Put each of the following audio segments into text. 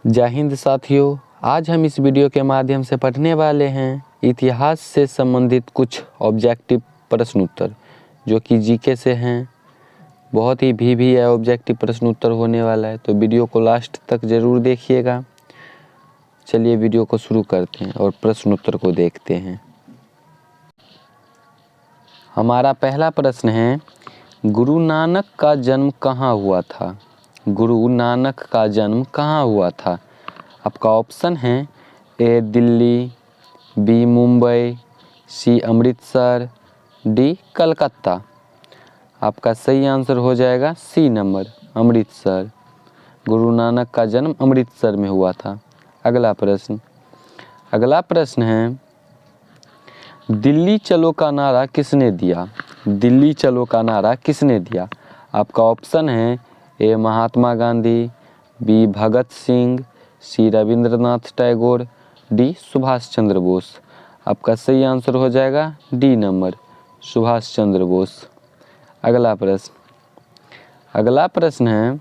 जय हिंद साथियों, आज हम इस वीडियो के माध्यम से पढ़ने वाले हैं इतिहास से संबंधित कुछ ऑब्जेक्टिव प्रश्न उत्तर जो कि जीके से हैं। बहुत ही भी ऑब्जेक्टिव प्रश्न उत्तर होने वाला है, तो वीडियो को लास्ट तक ज़रूर देखिएगा। चलिए वीडियो को शुरू करते हैं और प्रश्न उत्तर को देखते हैं। हमारा पहला प्रश्न है, गुरु नानक का जन्म कहाँ हुआ था? गुरु नानक का जन्म कहाँ हुआ था? आपका ऑप्शन है ए दिल्ली, बी मुंबई, सी अमृतसर, डी कलकत्ता। आपका सही आंसर हो जाएगा सी नंबर, अमृतसर। गुरु नानक का जन्म अमृतसर में हुआ था। अगला प्रश्न है, दिल्ली चलो का नारा किसने दिया? दिल्ली चलो का नारा किसने दिया? आपका ऑप्शन है ए महात्मा गांधी, बी भगत सिंह, सी रविंद्रनाथ टैगोर, डी सुभाष चंद्र बोस। आपका सही आंसर हो जाएगा डी नंबर, सुभाष चंद्र बोस। अगला प्रश्न है,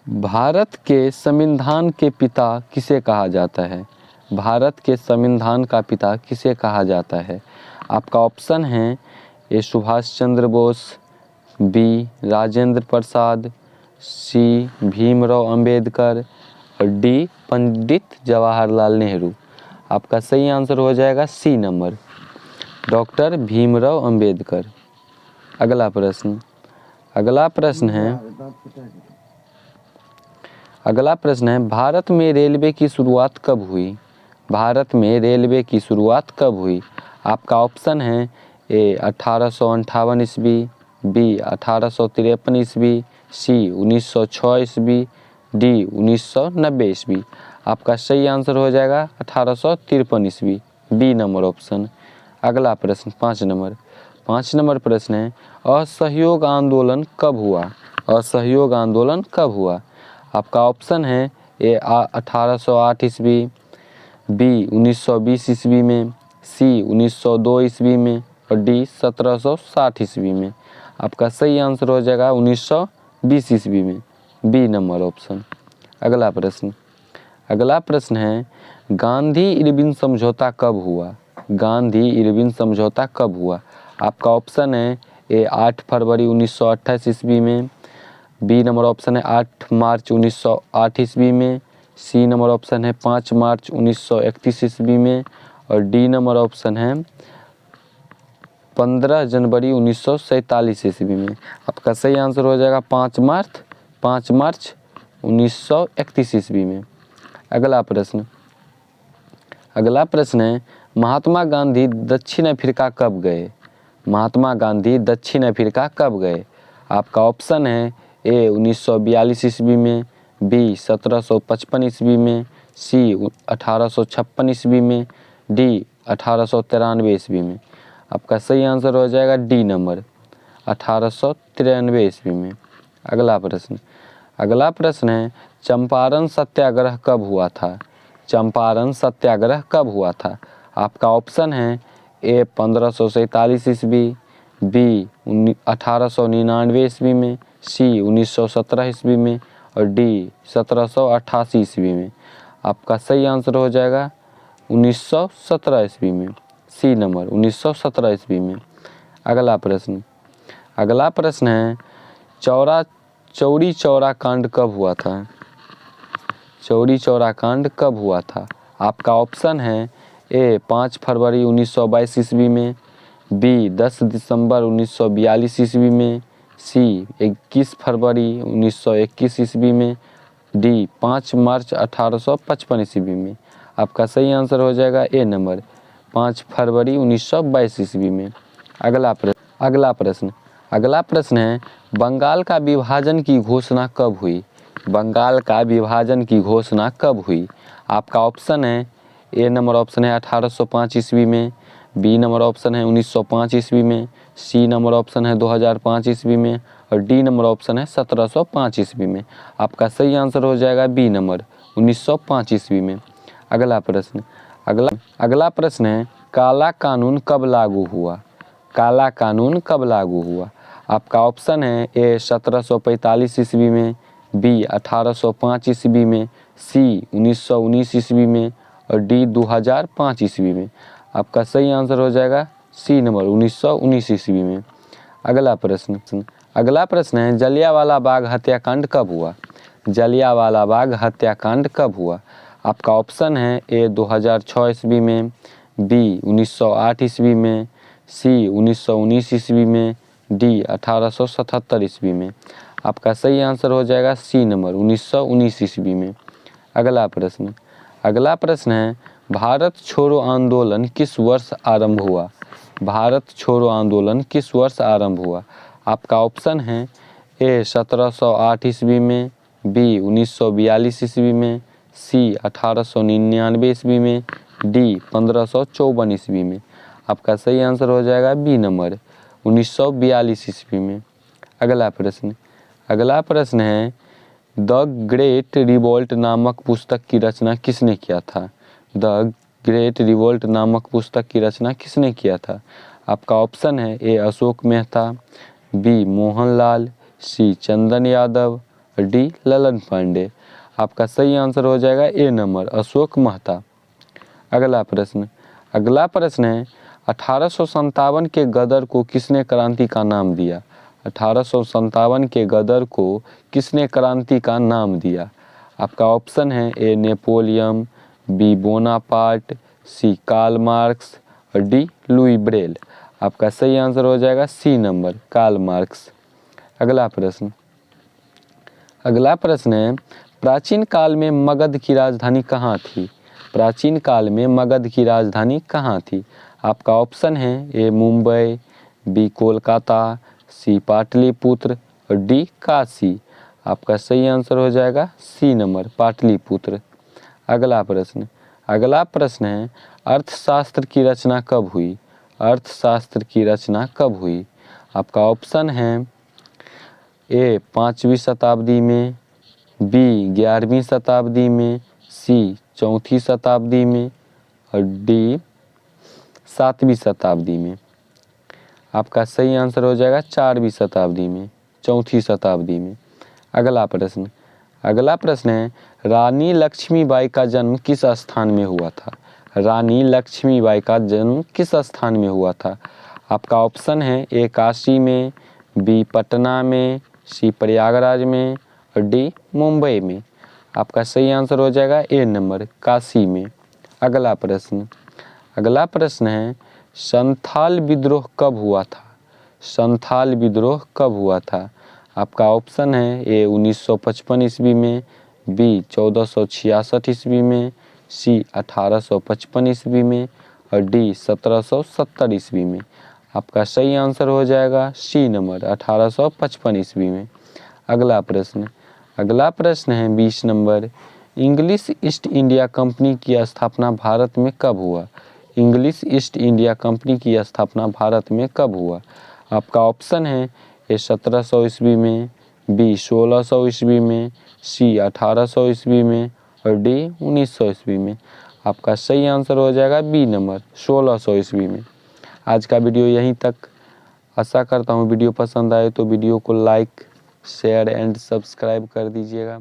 भारत के संविधान के पिता किसे कहा जाता है? भारत के संविधान का पिता किसे कहा जाता है? आपका ऑप्शन है ए सुभाष चंद्र बोस, बी राजेंद्र प्रसाद, सी भीमराव अंबेडकर और डी पंडित जवाहरलाल नेहरू। आपका सही आंसर हो जाएगा C number, doctor Bhimrao Ambedkar. अगला प्रश्न है, भारत में रेलवे की शुरुआत कब हुई? भारत में रेलवे की शुरुआत कब हुई? आपका ऑप्शन है ए 1858 ईस्वी, बी 1853 ईस्वी, सी 1906 ईस्वी, डी 1990 ईस्वी। आपका सही आंसर हो जाएगा 1853 ईस्वी, बी नंबर ऑप्शन। अगला प्रश्न 5 नंबर प्रश्न है, असहयोग आंदोलन कब हुआ? असहयोग आंदोलन कब हुआ? आपका ऑप्शन है ए 1808 ईस्वी, बी 1920 ईस्वी में, सी 1902 ईस्वी में और डी 1760 ईस्वी में। आपका सही आंसर हो जाएगा 1920 ईस्वी में, बी नंबर ऑप्शन। अगला प्रश्न है, गांधी इरविन समझौता कब हुआ? गांधी इरविन समझौता कब हुआ? आपका ऑप्शन है ए 8 फरवरी 1928 ईस्वी में, बी नंबर ऑप्शन है 8 मार्च 1908 ईस्वी में, सी नंबर ऑप्शन है 5 मार्च 1931 ईस्वी में और डी नंबर ऑप्शन है 15 जनवरी 1947 ईस्वी में। आपका सही आंसर हो जाएगा 5 मार्च 1931 ईस्वी में। अगला प्रश्न है, महात्मा गांधी दक्षिण अफ्रीका कब गए? महात्मा गांधी दक्षिण अफ्रीका कब गए? आपका ऑप्शन है ए 1942 ईस्वी में, बी 1755 ईस्वी में, सी 1856 ईस्वी में, डी 1893 ईस्वी में। आपका सही आंसर हो जाएगा डी नंबर, 1893 ईस्वी में। अगला प्रश्न है, चंपारण सत्याग्रह कब हुआ था? चंपारण सत्याग्रह कब हुआ था? आपका ऑप्शन है ए 1547 ईस्वी, बी 1899 ईस्वी में, सी 1917 ईस्वी में और डी 1788 ईस्वी में। आपका सही आंसर हो जाएगा 1917 ईस्वी में, सी नंबर 1917 ईस्वी में। अगला प्रश्न है, चौरी चौरा कांड कब हुआ था? चौरी चौरा कांड कब हुआ था? आपका ऑप्शन है ए 5 फरवरी 1922 ईस्वी में, बी 10 दिसंबर 1942 ईस्वी में, सी 21 फरवरी 1921 ईस्वी में, डी 5 मार्च 1855 ईस्वी में। आपका सही आंसर हो जाएगा ए नंबर, 5 फरवरी 1922 ईस्वी में। अगला प्रश्न है, बंगाल का विभाजन की घोषणा कब हुई? बंगाल का विभाजन की घोषणा कब हुई? आपका ऑप्शन है ए नंबर ऑप्शन है 1805 ईस्वी में, बी नंबर ऑप्शन है 1905 ईस्वी में, सी नंबर ऑप्शन है 2005 ईस्वी में और डी नंबर ऑप्शन है 1705 ईस्वी में। आपका सही आंसर हो जाएगा बी नंबर, 1905 ईस्वी में। अगला प्रश्न है, काला कानून कब लागू हुआ? काला कानून कब लागू हुआ? आपका ऑप्शन है ए 1745 ईस्वी में, बी 1805 ईस्वी में, सी 1919 ईस्वी में और डी 2005 ईस्वी में। आपका सही आंसर हो जाएगा सी नंबर 1919 ईस्वी में। अगला प्रश्न है जलियांवाला बाग हत्याकांड कब हुआ? जलियांवाला बाग हत्याकांड कब हुआ? आपका ऑप्शन है ए 2006 ईस्वी में, बी 1908 ईस्वी में, सी 1919 ईस्वी में, डी 1877 ईस्वी में। आपका सही आंसर हो जाएगा सी नंबर 1919 ईस्वी में। अगला प्रश्न है भारत छोड़ो आंदोलन किस वर्ष आरंभ हुआ? भारत छोड़ो आंदोलन किस वर्ष आरंभ हुआ? आपका ऑप्शन है ए 1708 ईस्वी में, बी 1942 ईस्वी में, सी 1899 ईस्वी में, डी 1554 ईस्वी में। आपका सही आंसर हो जाएगा बी नंबर 1942 ईस्वी में। अगला प्रश्न है द ग्रेट रिवोल्ट नामक पुस्तक की रचना किसने किया था? द ग्रेट रिवोल्ट नामक पुस्तक की रचना किसने किया था? आपका ऑप्शन है ए अशोक मेहता, बी मोहनलाल, सी चंदन यादव, डी ललन पांडे। आपका सही आंसर हो जाएगा ए नंबर अशोक मेहता। अगला प्रश्न है 1857 के गदर को किसने क्रांति का नाम दिया? 1857 के गदर को किसने क्रांति का नाम दिया? आपका ऑप्शन है ए नेपोलियन, बी बोनापार्ट, सी कार्ल मार्क्स और डी लुई ब्रेल। आपका सही आंसर हो जाएगा सी नंबर कार्ल मार्क्स। अगला प्रश्न है प्राचीन काल में मगध की राजधानी कहाँ थी? प्राचीन काल में मगध की राजधानी कहाँ थी? आपका ऑप्शन है ए मुंबई, बी कोलकाता, सी पाटलिपुत्र और डी काशी। आपका सही आंसर हो जाएगा सी नंबर पाटलिपुत्र। अगला प्रश्न है अर्थशास्त्र की रचना कब हुई? अर्थशास्त्र की रचना कब हुई? आपका ऑप्शन है ए 5वीं शताब्दी में, बी 11वीं शताब्दी में, सी 4वीं शताब्दी में और डी 7वीं शताब्दी में। आपका सही आंसर हो जाएगा 4वीं शताब्दी में, 4वीं शताब्दी में। अगला प्रश्न है रानी लक्ष्मीबाई का जन्म किस स्थान में हुआ था? रानी लक्ष्मीबाई का जन्म किस स्थान में हुआ था? आपका ऑप्शन है ए काशी में, बी पटना में, सी प्रयागराज में और डी मुंबई में। आपका सही आंसर हो जाएगा ए नंबर काशी में। अगला प्रश्न है संथाल विद्रोह कब हुआ था? संथाल विद्रोह कब हुआ था? आपका ऑप्शन है ए 1955 ईस्वी में, बी 1466 ईस्वी में, सी 1855 ईस्वी में और डी 1770 ईस्वी में। आपका सही आंसर हो जाएगा सी नंबर 1855 ईस्वी में। अगला प्रश्न है 20 number English east India company की स्थापना भारत में कब हुआ? इंग्लिश ईस्ट इंडिया कंपनी की स्थापना भारत में कब हुआ? आपका ऑप्शन है ए 1700 ईस्वी में, बी 1600 ईस्वी में, सी 1800 ईस्वी में और डी 1900 ईस्वी में। आपका सही आंसर हो जाएगा बी नंबर 1600 ईस्वी में। आज का वीडियो यहीं तक। आशा करता हूँ वीडियो पसंद आए तो वीडियो को लाइक, शेयर एंड सब्सक्राइब कर दीजिएगा।